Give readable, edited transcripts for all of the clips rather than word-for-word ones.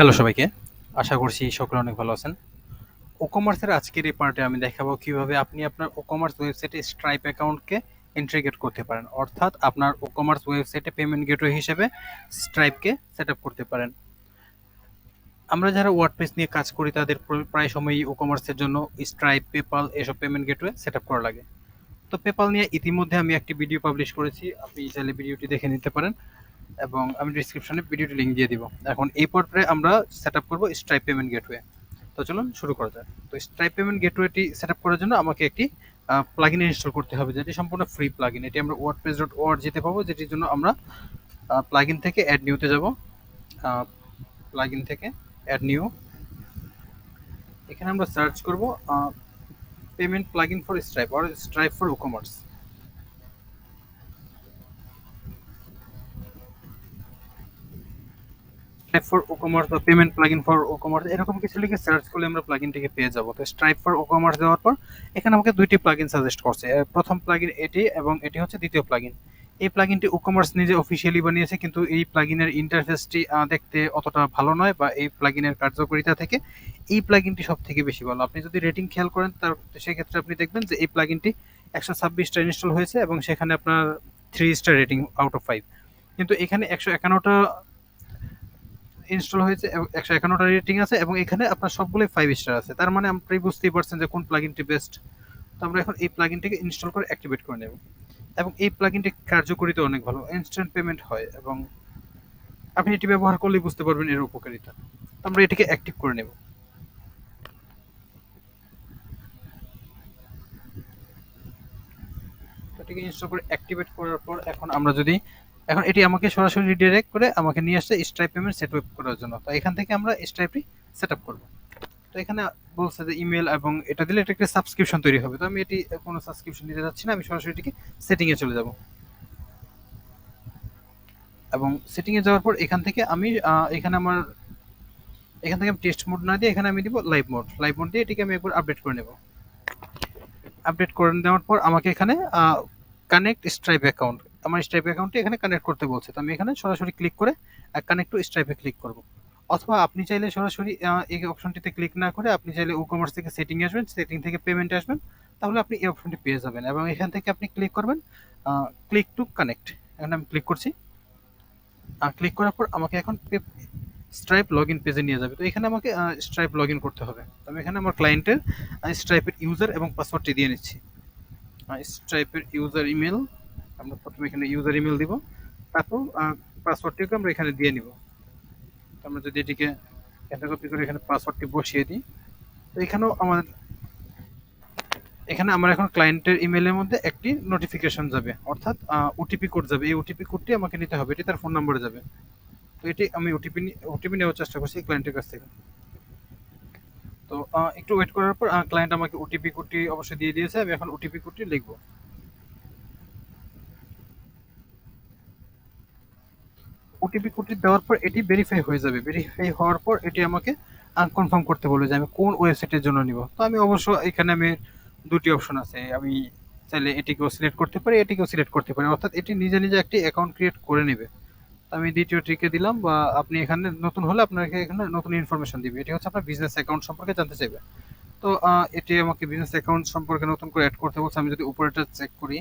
Hello সবাইকে। আশা করছি সকলে অনেক ভালো আছেন। WooCommerce এর আজকের এই পার্টে আমি দেখাবো কিভাবে আপনি আপনার WooCommerce ওয়েবসাইটে Stripe অ্যাকাউন্টকে ইন্টিগ্রেট করতে পারেন। অর্থাৎ আপনার WooCommerce ওয়েবসাইটে পেমেন্ট গেটওয়ে হিসেবে Stripe কে সেটআপ করতে পারেন। আমরা যারা WordPress নিয়ে কাজ করি তাদের প্রায় সময়ই WooCommerce এর জন্য Stripe, PayPal এসব পেমেন্ট গেটওয়ে সেটআপ করা লাগে। তো PayPal নিয়ে ইতিমধ্যে আমি একটি ভিডিও পাবলিশ করেছি। আপনি চাইলে ভিডিওটি দেখে নিতে পারেন এবং আমি ডেসক্রিপশনে ভিডিওটি লিংক দিয়ে দিব। এখন এই পর্যায়ে আমরা সেটআপ করব Stripe পেমেন্ট গেটওয়ে। তো চলুন শুরু করা যাক। তো স্ট্রাইপ পেমেন্ট গেটওয়েটি সেটআপ করার জন্য আমাকে একটি প্লাগইন ইনস্টল করতে হবে, যেটি সম্পূর্ণ ফ্রি প্লাগইন। এটি আমরা wordpress.org তে পাবো, যেটির জন্য আমরা প্লাগইন থেকে অ্যাড নিউতে যাব। প্লাগইন থেকে অ্যাড নিউ, এখানে আমরা সার্চ করব payment plugin for stripe or stripe for WooCommerce। For WooCommerce বা পেমেন্ট প্লাগইন ফর WooCommerce এরকম কিছু লিখে সার্চ করলে আমরা প্লাগইনটিকে পেয়ে যাব। তো স্ট্রাইপ ফর WooCommerce দেওয়ার পর এখানে আমাকে দুইটি প্লাগইন সাজেস্ট করছে। প্রথম প্লাগইন এটি এবং এটি হচ্ছে দ্বিতীয় প্লাগইন। এই প্লাগইনটি WooCommerce নিজে অফিসিয়ালি বানিয়েছে, কিন্তু এই প্লাগইনের ইন্টারফেসটি দেখতে অতটা ভালো নয়, বা এই প্লাগইনের কার্যকারিতা থেকে এই প্লাগইনটি সবথেকে বেশি ভালো। আপনি যদি রেটিং খেয়াল করেন তার সেক্ষেত্রে আপনি দেখবেন যে এই প্লাগইনটি 126টা ইনস্টল হয়েছে এবং সেখানে আপনার 3 স্টার রেটিং আউট অফ 5। কিন্তু এখানে 151টা ইনস্টল হয়েছে এবং 151টা রেটিং আছে এবং এখানে আপনার সবগুলোই 5 স্টার আছে। তার মানে আপনি বুঝতেই পারছেন যে কোন প্লাগইনটি বেস্ট। তো আমরা এখন এই প্লাগইনটিকে ইনস্টল করে অ্যাক্টিভেট করে নেব। এবং এই প্লাগইনটি কার্যকারিতা অনেক ভালো, ইনস্ট্যান্ট পেমেন্ট হয় এবং আপনি এটি ব্যবহার করলেই বুঝতে পারবেন এর উপকারিতা। তো আমরা এটিকে অ্যাক্টিভ করে নেব। এটিকে ইনস্টল করে অ্যাক্টিভেট করার পর এখন এটি আমাকে সরাসরি রিডাইরেক্ট করে আমাকে নিয়ে আসছে স্ট্রাইপ পেমেন্ট সেটআপ করার জন্য। তো এখান থেকে আমরা স্ট্রাইপটি সেটআপ করব। তো এখানে বলছে যে ইমেল, এবং এটা দিলে এটা একটা সাবস্ক্রিপশন তৈরি হবে। তো আমি এটি কোনো সাবস্ক্রিপশন নিতে যাচ্ছি না, আমি সরাসরি এটিকে সেটিং এ চলে যাব। এবং সেটিং এ যাওয়ার পর এখান থেকে আমি এখান থেকে আমি টেস্ট মোড না দিয়ে এখানে আমি দিব লাইভ মোড। লাইভ মোড দিয়ে এটিকে আমি একবার আপডেট করে নেব। আপডেট করে দেওয়ার পর আমাকে এখানে কানেক্ট স্ট্রাইপ অ্যাকাউন্ট, আমার স্ট্রাইপ অ্যাকাউন্টে এখানে কানেক্ট করতে বলছে। তো আমি এখানে সরাসরি ক্লিক করে কানেক্ট টু স্ট্রাইপে ক্লিক করব। অথবা আপনি চাইলে সরাসরি এই অপশনটিতে ক্লিক না করে আপনি চাইলে WooCommerce থেকে সেটিং এ আসবেন, সেটিং থেকে পেমেন্টে আসবেন, তাহলে আপনি এই অপশনটি পেয়ে যাবেন এবং এখান থেকে আপনি ক্লিক করবেন ক্লিক টু কানেক্ট। এখন আমি ক্লিক করছি। ক্লিক করার পর আমাকে এখন স্ট্রাইপ লগইন পেজে নিয়ে যাবে। তো এখানে আমাকে স্ট্রাইপ লগইন করতে হবে। তো আমি এখানে আমার ক্লায়েন্টের স্ট্রাইপের ইউজার এবং পাসওয়ার্ডটি দিয়ে নিচ্ছি। স্ট্রাইপের ইউজার ইমেল, আমরা প্রথমে এখানে ইউজার ইমেল দিব, তারপর পাসওয়ার্ডটিকে আমরা এখানে দিয়ে নিব। আমরা যদি এটিকে এখানে কপি করে এখানে পাসওয়ার্ডটি বসিয়ে দিই, তো এখানে আমার এখন ক্লায়েন্টের ইমেলের মধ্যে একটি নোটিফিকেশন যাবে, অর্থাৎ ওটিপি কোড যাবে। এই ওটিপি কোডটি আমাকে নিতে হবে, এটি তার ফোন নম্বরে যাবে। তো এটি আমি ওটিপি নেওয়ার চেষ্টা করছি ক্লায়েন্টের কাছ থেকে। তো একটু ওয়েট করার পর ক্লায়েন্ট আমাকে ওটিপি কোডটি অবশ্যই দিয়ে দিয়েছে। আমি এখন ওটিপি কোডটি লিখবো। ওটিপি কোডটি দেওয়ার পর এটি ভেরিফাই হয়ে যাবে। ভেরিফাই হওয়ার পর এটি আমাকে কনফার্ম করতে বলবে যে আমি কোন ওয়েবসাইটের জন্য নিব। তো আমি অবশ্য এখানে আমি দুটি অপশন আছে, আমি চাইলে এটিকেও সিলেক্ট করতে পারি, এটিকেও সিলেক্ট করতে পারি, অর্থাৎ এটি নিজে নিজে একটি অ্যাকাউন্ট ক্রিয়েট করে নেবে। তো আমি দ্বিতীয়টিকে দিলাম, বা আপনি এখানে নতুন হলে আপনাকে এখানে নতুন ইনফরমেশন দিবে। এটি হচ্ছে আপনার বিজনেস অ্যাকাউন্ট সম্পর্কে জানতে চাইবে। তো এটি আমাকে বিজনেস অ্যাকাউন্ট সম্পর্কে নতুন করে অ্যাড করতে বলছে। আমি যদি উপরেটা চেক করি,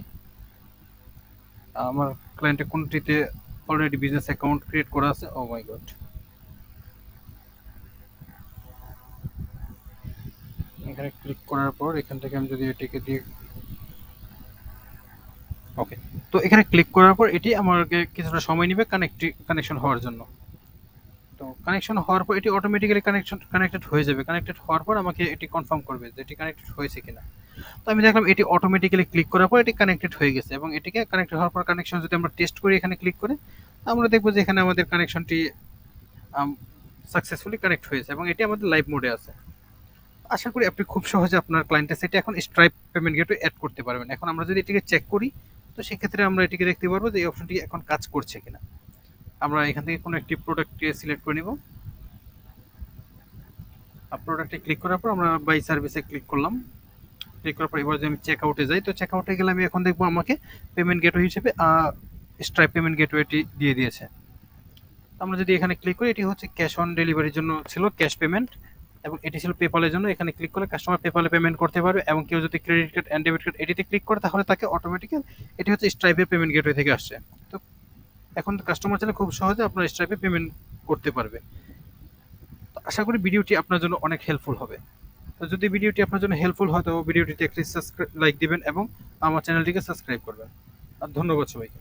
আমার ক্লায়েন্টের কোনটিতে অলরেডি বিজনেস অ্যাকাউন্ট ক্রিয়েট করা আছে। ও মাই গড, এখানে ক্লিক করার পর এখান থেকে আমি যদি এটিকে দিয়ে ওকে, তো এখানে ক্লিক করার পর এটি আমাকে কিছুটা সময় নেবে কানেকশন হওয়ার জন্য। তো কানেকশন হওয়ার পর এটি অটোমেটিক্যালি কানেক্টেড হয়ে যাবে। কানেক্টেড হওয়ার পর আমাকে এটি কনফার্ম করবে যে এটি কানেক্টেড হয়েছে কিনা। তো আমি দেখলাম এটি অটোমেটিক্যালি ক্লিক করার পর এটি কানেক্টেড হয়ে গেছে, এবং এটিকে কানেক্টেড হওয়ার পর কানেকশন যদি আমরা টেস্ট করি এখানে ক্লিক করে, আমরা দেখবো যে এখানে আমাদের কানেকশনটি সাকসেসফুলি কানেক্ট হয়েছে এবং এটি আমাদের লাইভ মোডে আছে। আশা করি আপনি খুব সহজে আপনার ক্লায়েন্টের সাইটে এখন স্ট্রাইপ পেমেন্ট গেটওয়ে অ্যাড করতে পারবেন। এখন আমরা যদি এটিকে চেক করি, তো সেক্ষেত্রে আমরা এটিকে দেখতে পারবো যে এই অপশনটি এখন কাজ করছে কিনা। আমরা এখান থেকে কোনো একটি প্রোডাক্টকে সিলেক্ট করে নিব। প্রোডাক্টে ক্লিক করার পর আমরা বাই সার্ভিসে ক্লিক করলাম। ক্লিক করার পর এবার যদি আমি চেক আউটে যাই, তো চেক আউটে গেলে আমি এখন দেখবো আমাকে পেমেন্ট গেটওয়ে হিসেবে স্ট্রাইপ পেমেন্ট গেটওয়েটি দিয়ে দিয়েছে। আমরা যদি এখানে ক্লিক করি, এটি হচ্ছে ক্যাশ অন ডেলিভারির জন্য ছিল, ক্যাশ পেমেন্ট, এবং এটি ছিল পেপালের জন্য। এখানে ক্লিক করলে কাস্টমার পেপালে পেমেন্ট করতে পারবে, এবং কেউ যদি credit card and debit card এটিতে ক্লিক করে তাহলে তাকে অটোমেটিক্যাল, এটি হচ্ছে স্ট্রাইপের পেমেন্ট গেটওয়ে থেকে আসছে। তো এখন কাস্টমার চাইলে খুব সহজে আপনার স্ট্রাইপে পেমেন্ট করতে পারবে। তো আশা করি ভিডিওটি আপনার জন্য অনেক হেল্পফুল হবে। তো যদি ভিডিওটি আপনার জন্য হেল্পফুল হয় তো ভিডিওটিতে একটি লাইক দিবেন এবং আমার চ্যানেলটিকে সাবস্ক্রাইব করবেন। আর ধন্যবাদ সবাইকে।